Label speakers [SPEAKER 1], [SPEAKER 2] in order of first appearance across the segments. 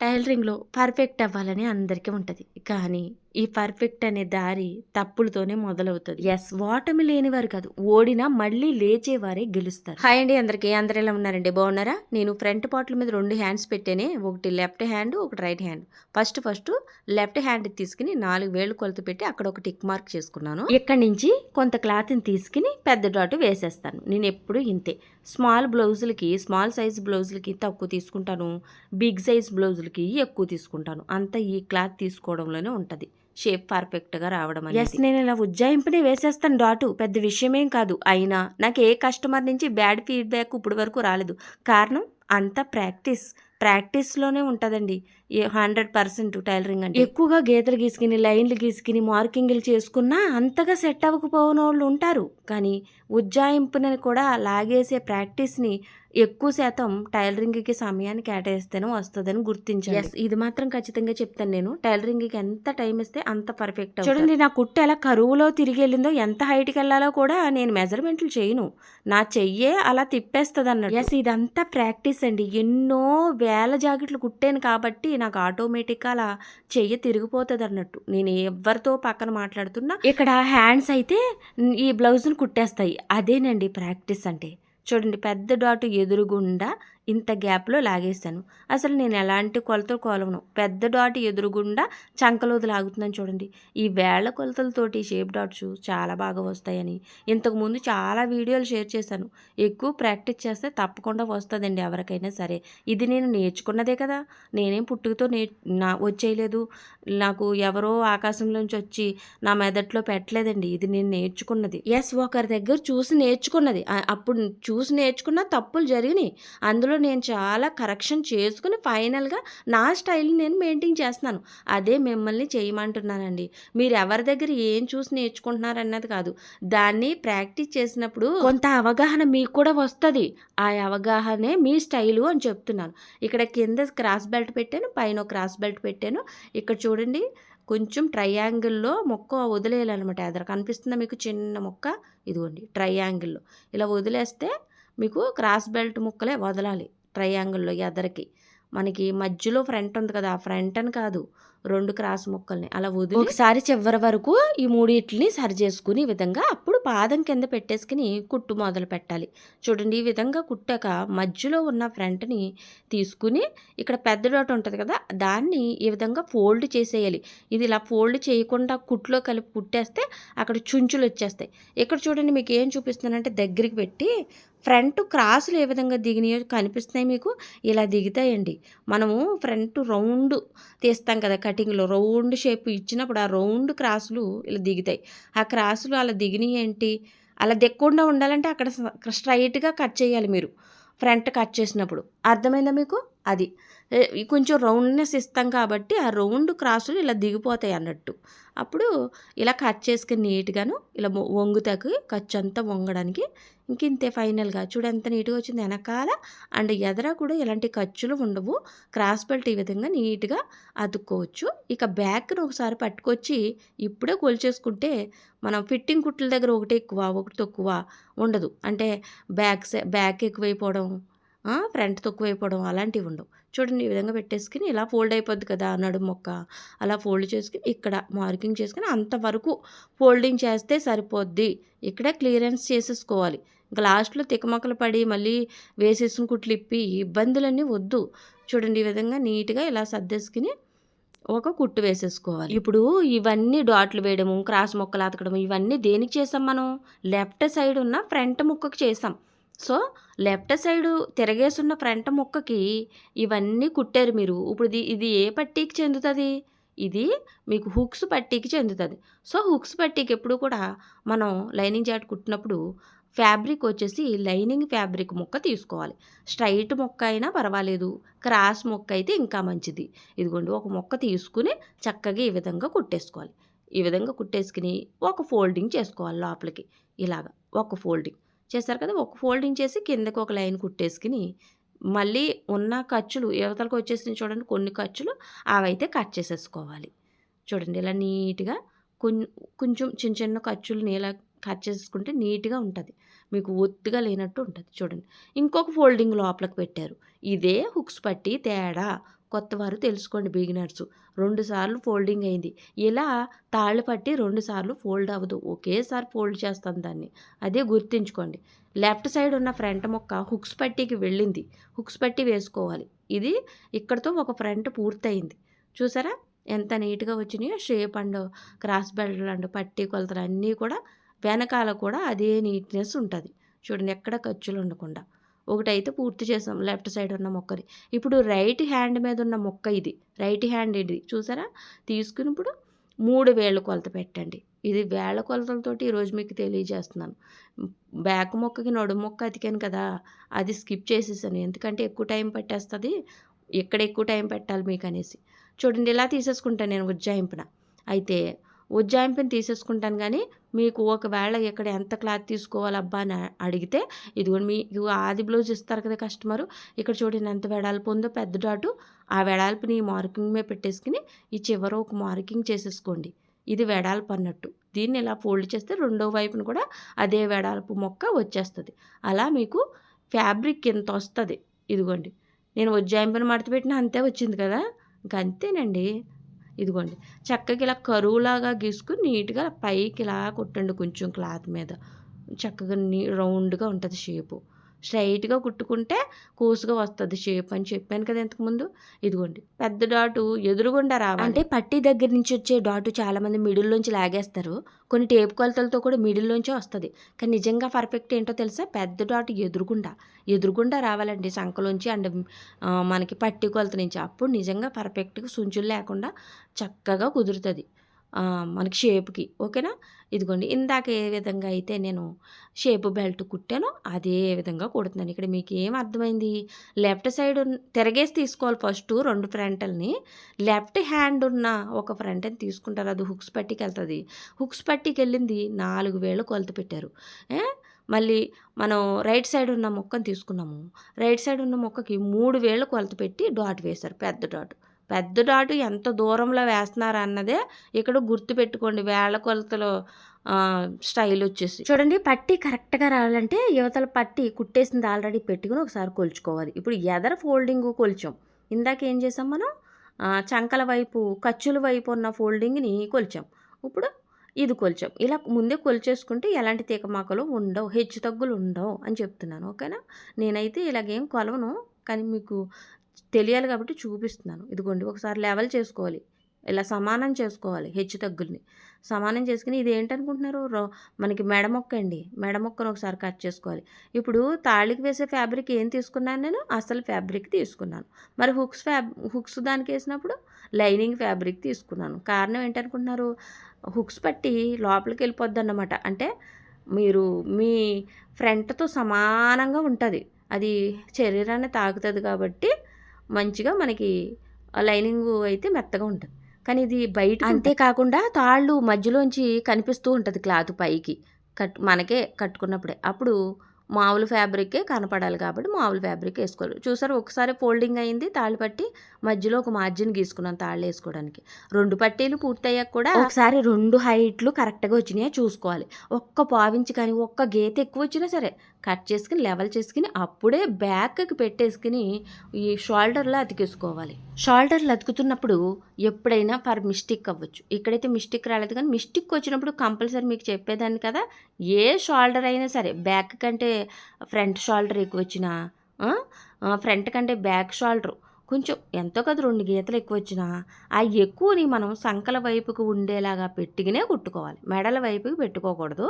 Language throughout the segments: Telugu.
[SPEAKER 1] టైలరింగ్‌లో పర్ఫెక్ట్ అవ్వాలని అందరికీ ఉంటది. కానీ ఈ పర్ఫెక్ట్ అనే దారి తప్పులతోనే మొదలవుతది. ఓటమి లేనివారు కాదు. ఓడినా మళ్ళీ లేచేవారే గెలుస్తారు. హాయ్ అండి అందరికీ. అందరూ ఎలా ఉన్నారండి? బాగున్నారా? నేను ఫ్రంట్ పార్ట్‌ల మీద 2 హ్యాండ్స్ పెట్టానే. ఒకటి లెఫ్ట్ హ్యాండ్, ఒకటి right hand. First left hand తీసుకొని 4 వేళ్ళు కొలత పెట్టి అక్కడ ఒక టిక్ మార్క్ చేసుకున్నాను. ఇక్కడి నుంచి కొంత క్లాత్‌ని తీసుకొని పెద్ద డాట్ వేసేస్తాను. నేను ఎప్పుడు ఇంతే. స్మాల్ సైజ్ బ్లౌజులకి తక్కువ తీసుకుంటాను. బిగ్ సైజ్ బ్లౌజులకి ఎక్కువ తీసుకుంటాను. అంతా ఈ క్లాత్ తీసుకోవడంలోనే ఉంటది. షేప్ పర్ఫెక్ట్‌గా రావడం అనేది. నేను ఇలా ఉజ్జాయింపునే వేసేస్తాను డాటు. పెద్ద విషయమేం కాదు. అయినా నాకు ఏ కస్టమర్ నుంచి బ్యాడ్ ఫీడ్‌బ్యాక్ ఇప్పటి వరకు రాలేదు. కారణం అంతా ప్రాక్టీస్‌లోనే ఉంటదండి. 100% టైలరింగ్ అంటే. ఎక్కువగా గీతలు గీసుకుని, లైన్‌లు గీసుకుని, మార్కింగ్‌లు చేసుకున్నా అంతగా సెట్ అవ్వకపోయినోళ్ళు ఉంటారు. కానీ ఉజ్జాయింపుని కూడా లాగేసే ప్రాక్టీస్‌ని ఎక్కువ శాతం టైలరింగ్‌కి సమయాన్ని కేటాయిస్తేనే వస్తదని గుర్తించండి. ఇది మాత్రం ఖచ్చితంగా చెప్తాను నేను. టైలరింగ్‌కి ఎంత టైం ఇస్తే అంత పర్ఫెక్ట్ అవుతారు. చూడండి నా కుట్టు ఎలా కరువులో తిరిగెళ్ళిందో, ఎంత హైట్‌కెళ్ళాలో కూడా నేను మెజర్‌మెంట్లు చేయను. నా చెయ్యే అలా తిప్పేస్తదన్నట్టు. ఇదంతా ప్రాక్టీస్ అండి. ఎన్నో వేల జాకెట్లు కుట్టాను కాబట్టి నాకు ఆటోమేటిక్‌గా అలా చెయ్యి తిరిగిపోతదన్నట్టు. నేను ఎవ్వరితో పక్కన మాట్లాడుతున్నా ఇక్కడ హ్యాండ్స్ అయితే ఈ బ్లౌజ్‌ని కుట్టేస్తాయి. అదేనండి ప్రాక్టీస్ అంటే. చూడండి పెద్ద డాటు ఎదురుగుండా ఇంత గ్యాప్‌లో లాగేశాను. అసలు నేను ఎలాంటి కొలతలు కొలవను. పెద్ద డాట్ ఎదురుగుండా చంకలోది లాగుతున్నాను చూడండి. ఈ వేళ్ళ కొలతలతోటి షేప్ డాట్స్ చాలా బాగా వస్తాయని ఇంతకుముందు చాలా వీడియోలు షేర్ చేశాను. ఎక్కువ ప్రాక్టీస్ చేస్తే తప్పకుండా వస్తదండి ఎవరికైనా సరే. ఇది నేను నేర్చుకున్నదే కదా! నేనేం పుట్టుకతో వచ్చేయలేదు. నాకు ఎవరో ఆకాశంలోంచి వచ్చి నా మెదడులో పెట్టలేదండి. ఇది నేను నేర్చుకున్నది. ఒకరి దగ్గర చూసి నేర్చుకున్నది. అప్పుడు చూసి నేర్చుకున్న తప్పులు జరిగినాయి. అందులో నేను చాలా కరెక్షన్ చేసుకుని ఫైనల్‌గా నా స్టైల్‌ని నేను మెయింటైన్ చేస్తున్నాను. అదే మిమ్మల్ని చేయమంటున్నానండి. మీరు ఎవరి దగ్గర ఏం చూసి నేర్చుకుంటున్నారన్నది కాదు. దాన్ని ప్రాక్టీస్ చేసినప్పుడు కొంత అవగాహన మీకు కూడా వస్తది. ఆ అవగాహనే మీ స్టైలు అని చెప్తున్నాను. ఇక్కడ కింద క్రాస్ బెల్ట్ పెట్టాను. పైన క్రాస్ బెల్ట్ పెట్టాను. ఇక్కడ చూడండి కొంచెం ట్రయాంగిల్‌లో మొక్క వదిలేయాలనమాట. ఎదర కనిపిస్తుందా మీకు చిన్న మొక్క? ఇదిగోండి ట్రయాంగిల్‌లో. ఇలా వదిలేస్తే మీకు క్రాస్ బెల్ట్ ముక్కలే వదలాలి ట్రయాంగిల్‌లో ఎదరకి. మనకి మధ్యలో ఫ్రంట్ ఉంది కదా! ఆ ఫ్రంట్ అని కాదు. 2 క్రాస్ ముక్కల్ని అలా వదిలి ఒకసారి చివరి వరకు ఈ మూడిటిని సరి చేసుకుని ఈ విధంగా అప్పుడు పాదం కింద పెట్టేసుకుని కుట్టు మొదలు పెట్టాలి. చూడండి ఈ విధంగా కుట్టాక మధ్యలో ఉన్న ఫ్రంట్‌ని తీసుకుని ఇక్కడ పెద్ద డాట్ ఉంటది కదా! దాన్ని ఈ విధంగా ఫోల్డ్ చేసేయాలి. ఇది ఇలా ఫోల్డ్ చేయకుండా కుట్టులో కలిపి కుట్టేస్తే అక్కడ చుంచులు వచ్చేస్తాయి. ఇక్కడ చూడండి మీకు ఏం చూపిస్తున్నానంటే దగ్గరికి పెట్టి ఫ్రంట్ క్రాసులు ఏ విధంగా దిగినాయో కనిపిస్తున్నాయి మీకు. ఇలా దిగుతాయండి. మనము ఫ్రంట్ రౌండ్ తీస్తాం కదా కటింగ్‌లో రౌండ్ షేప్ ఇచ్చినప్పుడు ఆ రౌండ్ క్రాసులు ఇలా దిగుతాయి. ఆ క్రాసులు అలా దిగినాయి ఏంటి? అలా దిగకుండా ఉండాలంటే అక్కడ స్ట్రైట్‌గా కట్ చేయాలి మీరు. ఫ్రంట్ కట్ చేసినప్పుడు. అర్థమైందా మీకు? అది. కొంచెం రౌండ్‌నెస్ ఇస్తాం కాబట్టి ఆ రౌండ్ క్రాసులు ఇలా దిగిపోతాయి అన్నట్టు. అప్పుడు ఇలా కట్ చేసుకొని నీట్‌గాను ఇలా వంగుతాకి ఖర్చంతా వంగడానికి ఇంకింతే ఫైనల్‌గా. చూడు ఎంత నీట్‌గా వచ్చిందో ఎనకాల అండ్ ఎదర కూడా ఎలాంటి ఖర్చులు ఉండవు. క్రాస్ బెల్ట్ ఈ విధంగా నీట్‌గా అతుక్కోవచ్చు. ఇక బ్యాక్‌ని ఒకసారి పట్టుకొచ్చి ఇప్పుడే కొలిచేసుకుంటే మనం ఫిట్టింగ్ కుట్ల దగ్గర ఒకటి ఎక్కువ, ఒకటి తక్కువ ఉండదు. అంటే బ్యాక్ ఎక్కువైపోవడం, ఫ్రంట్ తక్కువైపోవడం అలాంటివి ఉండవు. చూడండి ఈ విధంగా పెట్టేసుకుని ఇలా ఫోల్డ్ అయిపోద్ది కదా నడుము మొక్క. అలా ఫోల్డ్ చేసుకుని ఇక్కడ మార్కింగ్ చేసుకుని అంతవరకు ఫోల్డింగ్ చేస్తే సరిపోద్ది. ఇక్కడే క్లియరెన్స్ చేసేసుకోవాలి. ఇంక లాస్ట్‌లో తికమకలు పడి మళ్ళీ వేసేసిన కుట్లు ఇప్పి ఇబ్బందులన్నీ వద్దు. చూడండి ఈ విధంగా నీట్‌గా ఇలా సర్దేసుకుని ఒక కుట్టు వేసేసుకోవాలి. ఇప్పుడు ఇవన్నీ డాట్లు వేయడము, క్రాస్ ముక్కలు అతకడం ఇవన్నీ దేనికి చేసాం మనం? లెఫ్ట్ సైడ్ ఉన్న ఫ్రంట్ ముక్కకి చేసాం. సో, లెఫ్ట్ సైడు తిరగేసున్న ఫ్రంట్ ముక్కకి ఇవన్నీ కుట్టారు మీరు. ఇప్పుడు ఇది ఏ పట్టీకి చెందుతది? ఇది మీకు హుక్స్ పట్టీకి చెందుతది. సో, హుక్స్ పట్టీకి ఎప్పుడు కూడా మనం లైనింగ్ జాకెట్ కుట్టినప్పుడు ఫ్యాబ్రిక్ వచ్చేసి లైనింగ్ ఫ్యాబ్రిక్ ముక్క తీసుకోవాలి. స్ట్రైట్ ముక్క అయినా పర్వాలేదు. క్రాస్ ముక్క అయితే ఇంకా మంచిది. ఇదిగోండి ఒక ముక్క తీసుకుని చక్కగా ఈ విధంగా కుట్టేసుకోవాలి. ఈ విధంగా కుట్టేసుకుని ఒక ఫోల్డింగ్ చేసుకోవాలి లోపలికి. ఇలాగ ఒక ఫోల్డింగ్. చేశారు కదా! ఒక ఫోల్డింగ్ చేసి కిందకి ఒక లైన్ కుట్టేసుకుని మళ్ళీ ఉన్న ఖర్చులు యువతలకి వచ్చేసినాయి చూడండి కొన్ని ఖర్చులు అవైతే కట్ చేసేసుకోవాలి. చూడండి ఇలా నీట్‌గా కొంచెం చిన్న చిన్న ఖర్చులని ఇలా కట్ చేసుకుంటే నీట్‌గా ఉంటది. మీకు ఒత్తుగా లేనట్టు ఉంటది చూడండి. ఇంకొక ఫోల్డింగ్ లోపలికి పెట్టారు. ఇదే హుక్స్ పట్టి తేడా. కొత్తవారు తెలుసుకోండి బిగినర్స్. 2 సార్లు ఫోల్డింగ్ అయింది. ఇలా తాళ్ళు పట్టి 2 సార్లు ఫోల్డ్ అవ్వదు. ఒకేసారి ఫోల్డ్ చేస్తాం దాన్ని. అదే గుర్తుంచుకోండి. లెఫ్ట్ సైడ్ ఉన్న ఫ్రంట్ ముక్క హుక్స్ పట్టీకి వెళ్ళింది. హుక్స్ పట్టీ వేసుకోవాలి. ఇది ఇక్కడితో ఒక ఫ్రంట్ పూర్తయింది. చూసారా ఎంత నీట్‌గా వచ్చినాయో shape and cross belt and పట్టీ కొలతలు అన్నీ కూడా వెనకాల కూడా అదే నీట్‌నెస్ ఉంటది. చూడండి ఎక్కడ ఖర్చులు ఉండకుండా. ఒకటైతే పూర్తి చేసాం లెఫ్ట్ సైడ్ ఉన్న మొక్కది. ఇప్పుడు రైట్ హ్యాండ్ మీద ఉన్న మొక్క ఇది. రైట్ హ్యాండ్ ఇది చూసారా? తీసుకుని ఇప్పుడు 3 వేళ్ళ కొలత పెట్టండి. ఇది వేళ్ళ కొలతలతోటి ఈరోజు మీకు తెలియజేస్తున్నాను. బ్యాక్ మొక్కకి నడుము మొక్క అతికాను కదా! అది స్కిప్ చేసేసాను. ఎందుకంటే ఎక్కువ టైం పట్టేస్తది. ఇక్కడ ఎక్కువ టైం పెట్టాలి మీకనేసి. చూడండి ఇలా తీసేసుకుంటాను నేను ఉజ్జాయింపున. అయితే ఉజ్జాయింపుని తీసేసుకుంటాను గానీ, మీకు ఒకవేళ ఇక్కడ ఎంత క్లాత్ తీసుకోవాలబ్బా అని అడిగితే, ఇదిగోండి మీకు ఆది బ్లౌజ్ ఇస్తారు కదా కస్టమరు. ఇక్కడ చూడండి ఎంత వెడల్పు ఉందో పెద్ద డాటు. ఆ వెడల్పుని ఈ మార్కింగ్ మీద పెట్టేసుకుని, ఈ చివర ఒక మార్కింగ్ చేసేసుకోండి. ఇది వెడల్పు అన్నట్టు. దీన్ని ఇలా ఫోల్డ్ చేస్తే రెండో వైపున కూడా అదే వెడల్పు మొక్క వచ్చేస్తది. అలా మీకు ఫ్యాబ్రిక్ ఇంతొస్తది. ఇదిగోండి. నేను ఉజ్జాయింపున మడత పెట్టినా అంతే వచ్చింది కదా! ఇంక అంతేనండి. ఇదిగోండి చక్కగా ఇలా కరువులాగా గీసుకుని నీట్‌గా పైకి ఇలా కుట్టండి కొంచెం క్లాత్ మీద. చక్కగా రౌండ్‌గా ఉంటది షేపు. స్ట్రైట్‌గా కుట్టుకుంటే కూసుగా వస్తది షేప్ అని చెప్పాను కదా ఇంతకుముందు. ఇదిగోండి పెద్ద డాటు ఎదురుగుండా రావాలి. అంటే పట్టీ దగ్గర నుంచి వచ్చే డాటు చాలామంది మిడిల్‌లోంచి లాగేస్తారు. కొన్ని టేప్ కొలతలతో కూడా మిడిల్‌లోంచే వస్తది. కానీ నిజంగా పర్ఫెక్ట్ ఏంటో తెలుసా? పెద్ద డాటు ఎదురుగుండా రావాలండి సంకలోంచి అండ్ మనకి పట్టీ కొలత నుంచి. అప్పుడు నిజంగా పర్ఫెక్ట్‌గా సుంచులు లేకుండా చక్కగా కుదురుతది. మనకి షేప్‌కి. ఓకేనా? ఇదిగోండి ఇందాక ఏ విధంగా అయితే నేను షేప్ బెల్ట్ కుట్టానో అదే విధంగా కుడుతున్నాను. ఇక్కడ మీకు ఏం అర్థమైంది? లెఫ్ట్ సైడ్ తిరగేసి తీసుకోవాలి ఫస్టు 2 ఫ్రంట్‌లని. లెఫ్ట్ హ్యాండ్ ఉన్న ఒక ఫ్రంట్‌ని తీసుకుంటారు. అది హుక్స్ పట్టీకెళ్తది. హుక్స్ పట్టీకెళ్ళింది 4 వేళ్ళు కొలత పెట్టారు. మళ్ళీ మనం రైట్ సైడ్ ఉన్న మొక్కని తీసుకున్నాము. రైట్ సైడ్ ఉన్న మొక్కకి 3 వేళ్ళు కొలత పెట్టి డాట్ వేశారు. పెద్ద డాట్. పెద్ద డాటు ఎంత దూరంలో వేస్తున్నారన్నదే ఇక్కడ గుర్తుపెట్టుకోండి వేళ్ళ కొలతలో స్టైల్ వచ్చేసి. చూడండి పట్టీ కరెక్ట్‌గా రావాలంటే యువతల పట్టీ కుట్టేసింది ఆల్రెడీ పెట్టుకుని ఒకసారి కొలుచుకోవాలి. ఇప్పుడు ఎదర ఫోల్డింగు కొలిచాం. ఇందాక ఏం చేసాం మనం? చంకల వైపు, ఖర్చుల వైపు ఉన్న ఫోల్డింగ్‌ని కొలిచాం. ఇప్పుడు ఇది కొలిచాం. ఇలా ముందే కొలిచేసుకుంటే ఎలాంటి తీకమాకలు ఉండవు. హెచ్చు తగ్గులు ఉండవు అని చెప్తున్నాను. ఓకేనా? నేనైతే ఇలాగేం కొలవను. కానీ మీకు తెలియాలి కాబట్టి చూపిస్తున్నాను. ఇదిగోండి ఒకసారి లెవెల్ చేసుకోవాలి. ఇలా సమానం చేసుకోవాలి హెచ్చు తగ్గుల్ని. సమానం చేసుకుని ఇదేంటనుకుంటున్నారు? మనకి మెడ మొక్క అండి. మెడ మొక్కను ఒకసారి కట్ చేసుకోవాలి. ఇప్పుడు తాళికి వేసే ఫ్యాబ్రిక్ ఏం తీసుకున్నాను నేను? అసలు ఫ్యాబ్రిక్ తీసుకున్నాను. మరి హుక్స్ దానికి వేసినప్పుడు లైనింగ్ ఫ్యాబ్రిక్ తీసుకున్నాను. కారణం ఏంటనుకుంటున్నారు? హుక్స్ పట్టి లోపలికి వెళ్ళిపోద్దన్నమాట. అంటే మీరు మీ ఫ్రంట్‌తో సమానంగా ఉంటది. అది శరీరాన్ని తాకుతది కాబట్టి మంచిగా మనకి లైనింగు అయితే మెత్తగా ఉంటది. కానీ ఇది బయట అంతేకాకుండా తాళ్ళు మధ్యలోంచి కనిపిస్తూ ఉంటది క్లాత్ పైకి. మనకే కట్టుకున్నప్పుడే. అప్పుడు మామూలు ఫ్యాబ్రికే కనపడాలి కాబట్టి మామూలు ఫ్యాబ్రిక్ వేసుకోవాలి. చూసారా ఒకసారి ఫోల్డింగ్ అయింది తాళ్ళు పట్టి మధ్యలో ఒక మార్జిన్ గీసుకున్నాను తాళ్ళు వేసుకోవడానికి. 2 పట్టీలు పూర్తయ్యాక కూడా ఒకసారి 2 హైట్లు కరెక్ట్‌గా వచ్చినాయో చూసుకోవాలి. ఒక్క పావించి కానీ ఒక్క గీత ఎక్కువ వచ్చినా సరే కట్ చేసుకుని లెవెల్ చేసుకుని అప్పుడే బ్యాక్‌కి పెట్టేసుకుని ఈ షోల్డర్‌లో అతికేసుకోవాలి. షోల్డర్‌లో అతుకుతున్నప్పుడు ఎప్పుడైనా మిస్టేక్ అవ్వచ్చు. ఇక్కడైతే మిస్టేక్ రాలేదు కానీ మిస్టేక్ వచ్చినప్పుడు కంపల్సరీ మీకు చెప్పేదాన్ని కదా! ఏ షోల్డర్ అయినా సరే బ్యాక్ కంటే ఫ్రంట్ షోల్డర్ ఎక్కువ వచ్చినా ఫ్రంట్ కంటే బ్యాక్ షోల్డర్ కొంచెం ఎంతో కాదు 2 గీతలు ఎక్కువ వచ్చినా ఆ ఎక్కువని మనం సంకల వైపుకు ఉండేలాగా పెట్టిగానే కుట్టుకోవాలి. మెడల వైపుకి పెట్టుకోకూడదు.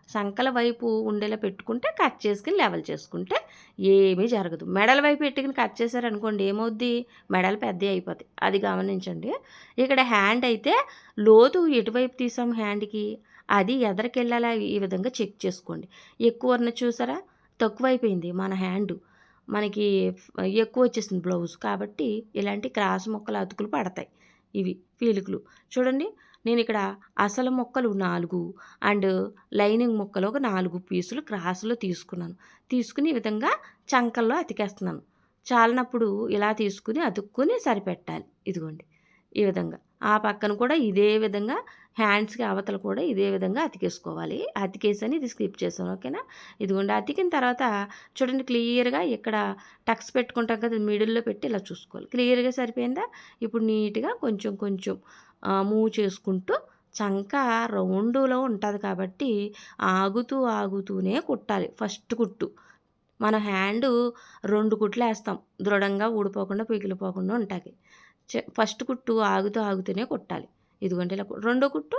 [SPEAKER 1] సంకల వైపు ఉండేలా పెట్టుకుంటే కట్ చేసుకుని లెవెల్ చేసుకుంటే ఏమీ జరగదు. మెడల వైపు పెట్టుకుని కట్ చేశారనుకోండి ఏమవుద్ది? మెడలు పెద్దవి అయిపోతాయి. అది గమనించండి. ఇక్కడ హ్యాండ్ అయితే లోతు ఎటువైపు తీసాం హ్యాండ్‌కి అది ఎదరికెళ్ళాలా ఈ విధంగా చెక్ చేసుకోండి. ఎక్కువ ఉన్న చూసారా? తక్కువైపోయింది మన హ్యాండు. మనకి ఎక్కువ వచ్చేసింది బ్లౌజ్. కాబట్టి ఇలాంటి క్రాస్ ముక్కలు అతుకులు పడతాయి. ఇవి పీలికలు. చూడండి నేను ఇక్కడ అసలు ముక్కలు 4 అండ్ లైనింగ్ ముక్కలు ఒక 4 పీసులు క్రాస్‌లో తీసుకున్నాను. తీసుకుని ఈ విధంగా చంకల్లో అతికేస్తున్నాను. చాలినప్పుడు ఇలా తీసుకుని అతుక్కుని సరిపెట్టాలి. ఇదిగోండి. ఈ విధంగా. ఆ పక్కన కూడా ఇదే విధంగా హ్యాండ్స్‌కి అవతల కూడా ఇదే విధంగా అతికేసుకోవాలి. అతికేసని ఇది స్కిప్ చేశాను. ఓకేనా? ఇదిగోండి అతికిన తర్వాత చూడండి క్లియర్‌గా ఇక్కడ టక్స్ పెట్టుకుంటాం కదా! మిడిల్‌లో పెట్టి ఇలా చూసుకోవాలి. క్లియర్‌గా సరిపోయిందా? ఇప్పుడు నీట్‌గా కొంచెం కొంచెం మూవ్ చేసుకుంటూ చంక రౌండులో ఉంటది కాబట్టి ఆగుతూనే కుట్టాలి ఫస్ట్ కుట్టు. మన హ్యాండు 2 కుట్లేస్తాం. దృఢంగా ఊడిపోకుండా, పిగిలిపోకుండా ఉంటాకి. ఫస్ట్ కుట్టు ఆగుతూనే కుట్టాలి. ఇదిగోండి ఇలా రెండో కుట్టు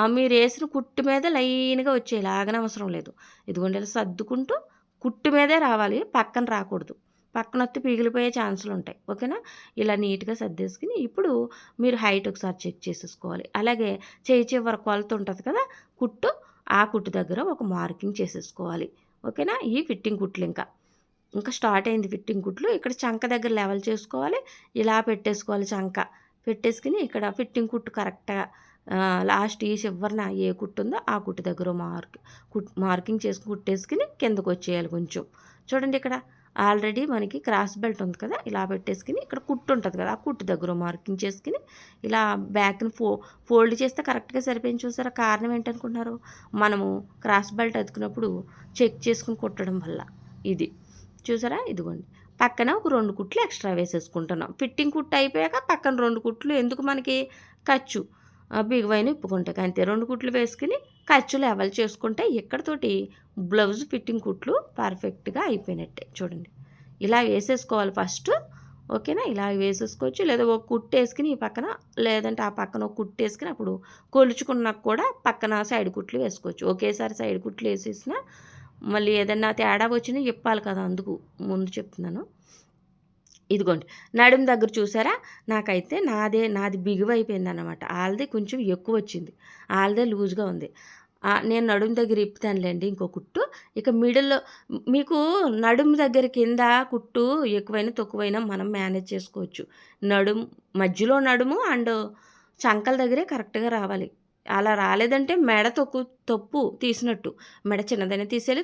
[SPEAKER 1] మీరేసిన కుట్టు మీద లైన్‌గా వచ్చేయాలి. ఆగనవసరం లేదు. ఇదిగోండి ఇలా సర్దుకుంటూ కుట్టు మీదే రావాలి. పక్కన రాకూడదు. పక్కనొత్తే పిగిలిపోయే ఛాన్సులుంటాయి. ఓకేనా? ఇలా నీట్‌గా సర్దేసుకొని ఇప్పుడు మీరు హైట్ ఒకసారి చెక్ చేసేసుకోవాలి. అలాగే చేయి చివర కొలత ఉంటది కదా! కుట్టు, ఆ కుట్టు దగ్గర ఒక మార్కింగ్ చేసేసుకోవాలి. ఓకేనా? ఈ ఫిట్టింగ్ కుట్లింకా. ఇంకా స్టార్ట్ అయింది ఫిట్టింగ్ కుట్లు. ఇక్కడ చంక దగ్గర లెవెల్ చేసుకోవాలి. ఇలా పెట్టేసుకోవాలి చంక. పెట్టేసుకొని ఇక్కడ ఫిట్టింగ్ కుట్టు కరెక్ట్‌గా లాస్ట్ ఈ చివరన ఏ కుట్టు ఉందో ఆ కుట్టు దగ్గర మార్కింగ్ చేసి కుట్టేసుకొని కిందకొచ్చేయాలి కొంచెం. చూడండి ఇక్కడ ఆల్రెడీ మనకి క్రాస్ బెల్ట్ ఉంది కదా! ఇలా పెట్టేసుకొని ఇక్కడ కుట్టు ఉంటది కదా! ఆ కుట్టు దగ్గర మార్కింగ్ చేసుకొని ఇలా బ్యాక్‌ని ఫోల్డ్ చేస్తే కరెక్ట్‌గా సరిపోయింది చూసారా? కారణం ఏంటనుకుంటున్నారు? మనము క్రాస్ బెల్ట్ అతుకున్నప్పుడు చెక్ చేసుకొని కుట్టడం వల్ల ఇది. చూసారా? ఇదిగోండి. పక్కన ఒక 2 కుట్లు ఎక్స్ట్రా వేసేసుకుంటున్నాం. ఫిట్టింగ్ కుట్టు అయిపోయాక పక్కన 2 కుట్లు ఎందుకు మనకి ఖర్చు బిగువైన ఇప్పుకుంటాయి. అంతే 2 కుట్లు వేసుకుని ఖర్చు లెవెల్ చేసుకుంటే ఇక్కడితోటి బ్లౌజ్ ఫిట్టింగ్ కుట్లు పర్ఫెక్ట్‌గా అయిపోయినట్టే. చూడండి. ఇలా వేసేసుకోవాలి ఫస్ట్. ఓకేనా? ఇలా వేసేసుకోవచ్చు. లేదా ఒక కుట్టేసుకుని ఈ పక్కన లేదంటే ఆ పక్కన ఒక కుట్టేసుకుని అప్పుడు కొలుచుకున్నాక కూడా పక్కన సైడ్ కుట్లు వేసుకోవచ్చు. ఒకేసారి సైడ్ కుట్లు వేసేసినా మళ్ళీ ఏదన్నా తేడా వచ్చినా ఇప్పాలి కదా! అందుకు ముందు చెప్తున్నాను. ఇదిగోండి. నడుము దగ్గర చూసారా? నాకైతే నాది బిగువైపోయిందనమాట. ఆళ్ళది కొంచెం ఎక్కువొచ్చింది. ఆళ్ళదే లూజ్‌గా ఉంది. నేను నడుము దగ్గర ఇప్పుతానులేండి ఇంకో కుట్టు. ఇక మిడిల్‌లో మీకు నడుము దగ్గర కింద కుట్టు ఎక్కువైనా, తక్కువైనా మనం మేనేజ్ చేసుకోవచ్చు. మధ్యలో నడుము అండ్ చంకల దగ్గరే కరెక్ట్‌గా రావాలి. అలా రాలేదంటే మెడ తప్పు తీసినట్టు. మెడ చిన్నదైనా తీసేయాలి,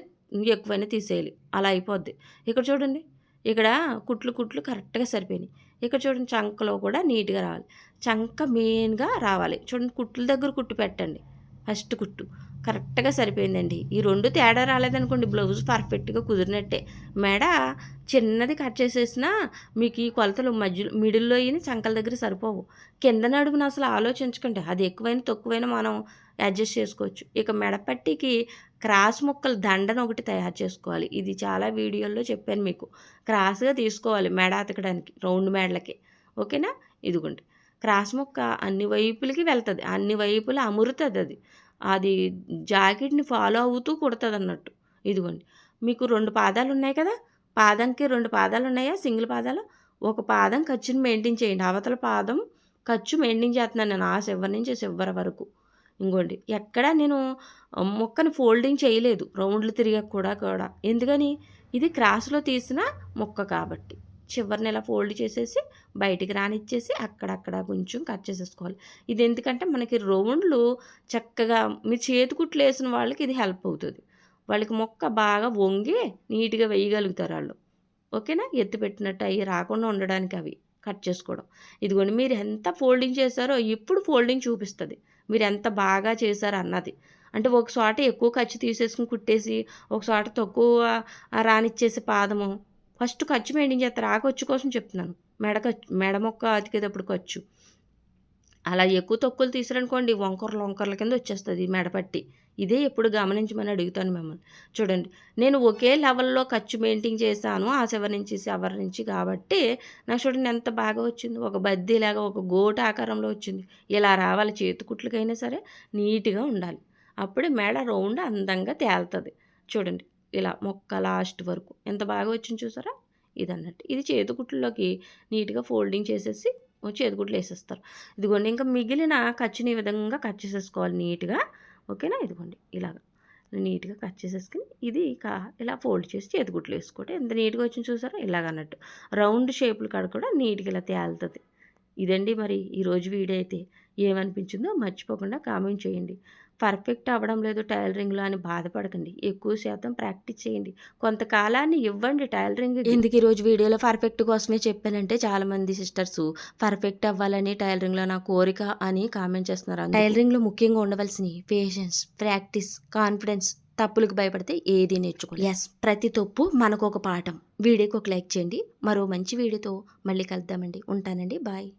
[SPEAKER 1] ఎక్కువైనా తీసేయాలి. అలా అయిపోద్ది. ఇక్కడ చూడండి. ఇక్కడ కుట్లు కరెక్ట్‌గా సరిపోయినాయి. ఇక్కడ చూడండి చంకలో కూడా నీట్‌గా రావాలి. చంక మెయిన్‌గా రావాలి. చూడండి కుట్ల దగ్గర కుట్టు పెట్టండి. ఫస్ట్ కుట్టు. కరెక్ట్‌గా సరిపోయిందండి. ఈ 2 తేడా రాలేదనుకోండి బ్లౌజ్ పర్ఫెక్ట్‌గా కుదిరినట్టే. మెడ చిన్నది కట్ చేసేసినా మీకు ఈ కొలతలు మిడిల్‌లో చంకల దగ్గర సరిపోవు. కింద నడుమున అసలు ఆలోచించకండి. అది ఎక్కువైనా, తక్కువైనా మనం అడ్జస్ట్ చేసుకోవచ్చు. ఇక మెడపట్టికి క్రాస్ ముక్కలు దండన ఒకటి తయారు చేసుకోవాలి. ఇది చాలా వీడియోల్లో చెప్పాను మీకు. క్రాస్‌గా తీసుకోవాలి మెడ అతకడానికి రౌండ్ మెడలకి. ఓకేనా? ఇదిగోండి. క్రాస్ ముక్క అన్ని వైపులకి వెళ్తది. అన్ని వైపులా అమురుతదది. అది జాకెట్‌ని ఫాలో అవుతూ కుడతదన్నట్టు. ఇదిగోండి. మీకు 2 పాదాలున్నాయి కదా! పాదంకి 2 పాదాలున్నాయా? సింగిల్ పాదాలు. ఒక పాదం ఖర్చుని మెయింటైన్ చేయండి. అవతల పాదం ఖర్చు మెయింటైన్ చేస్తున్నాను నేను. ఆ చివరి నుంచి చివరి వరకు. ఇంగోండి. ఎక్కడ నేను ముక్కని ఫోల్డింగ్ చేయలేదు. రౌండ్‌లు తిరిగాక కూడా. ఎందుకని? ఇది క్రాస్‌లో తీసిన ముక్క కాబట్టి. చివరన ఇలా ఫోల్డ్ చేసేసి బయటికి రానిచ్చేసి అక్కడక్కడ కొంచెం కట్ చేసేసుకోవాలి. ఇది ఎందుకంటే మనకి రౌండ్‌లు చక్కగా మీరు చేతి కుట్లేసిన వాళ్ళకి ఇది హెల్ప్ అవుతది. వాళ్ళకి ముక్క బాగా వంగి నీట్‌గా వేయగలుగుతారాళ్ళు. ఓకేనా? ఎత్తి పెట్టినట్టు అయి రాకుండా ఉండడానికి అవి కట్ చేసుకోవడం. ఇదిగోండి మీరు ఎంత ఫోల్డింగ్ చేశారో ఇప్పుడు ఫోల్డింగ్ చూపిస్తది. మీరెంత బాగా చేశారన్నది. అంటే ఒక చోట ఎక్కువ ఖర్చు తీసేసుకొని కుట్టేసి, ఒక చోట తక్కువ రానిచ్చేసి పాదము. ఫస్ట్ ఖర్చు మెయింటైన్ చేస్తారు. ఆ ఖర్చు కోసం చెప్తున్నాను. మెడ ముక్క అతికేటప్పుడు ఖర్చు. అలా ఎక్కువ తక్కువలు తీసారనుకోండి వంకర్ల కింద వచ్చేస్తది మెడపట్టి. ఇదే ఎప్పుడు గమనించమని అడుగుతాను మిమ్మల్ని. చూడండి నేను ఒకే లెవెల్‌లో ఖర్చు మెయింటైన్ చేశాను. ఆ చివరి నుంచి కాబట్టి నాకు చూడండి ఎంత బాగా వచ్చిందో. ఒక బద్దీలాగా ఒక గోటు ఆకారంలో వచ్చింది. ఇలా రావాలి చేతి కుట్లకైనా సరే నీట్‌గా ఉండాలి. అప్పుడే మెడ రౌండ్ అందంగా తేలుతది. చూడండి ఇలా మొక్క లాస్ట్ వరకు ఎంత బాగా వచ్చింది చూసారా? ఇదన్నట్టు. ఇది చేతి కుట్లలోకి నీట్‌గా ఫోల్డింగ్ చేసేసి చేతికుట్లు వేసేస్తారు. ఇదిగోండి ఇంకా మిగిలిన ఖర్చుని ఈ విధంగా కట్ చేసేసుకోవాలి నీట్‌గా. ఓకేనా? ఇదిగోండి ఇలాగ నీట్‌గా కట్ చేసేసుకొని ఇది ఇలా ఫోల్డ్ చేసి చేతికుట్లు వేసుకోవడం. ఎంత నీట్‌గా వచ్చింది చూసారా? ఇలాగన్నట్టు. రౌండ్ షేపులు కాడ కూడా నీట్‌గా ఇలా తేలుతది. ఇదండి మరి ఈరోజు వీడియో అయితే. ఏమనిపించిందో మర్చిపోకుండా కామెంట్ చేయండి. పర్ఫెక్ట్ అవ్వడం లేదు టైలరింగ్‌లో అని బాధపడకండి. ఎక్కువ శాతం ప్రాక్టీస్ చేయండి. కొంతకాలాన్ని ఇవ్వండి టైలరింగ్‌కి. ఎందుకు ఈరోజు వీడియోలో పర్ఫెక్ట్ కోసమే చెప్పానంటే చాలామంది సిస్టర్సు పర్ఫెక్ట్ అవ్వాలని టైలరింగ్‌లో నా కోరిక అని కామెంట్ చేస్తున్నారు. టైలరింగ్‌లో ముఖ్యంగా ఉండవలసినయి పేషెన్స్, ప్రాక్టీస్, కాన్ఫిడెన్స్. తప్పులకు భయపడితే ఏది నేర్చుకోలేం. యెస్. ప్రతి తప్పు మనకొక పాఠం. వీడియోకి ఒక లైక్ చేయండి. మరో మంచి వీడియోతో మళ్ళీ కలుద్దామండి. ఉంటానండి. బాయ్.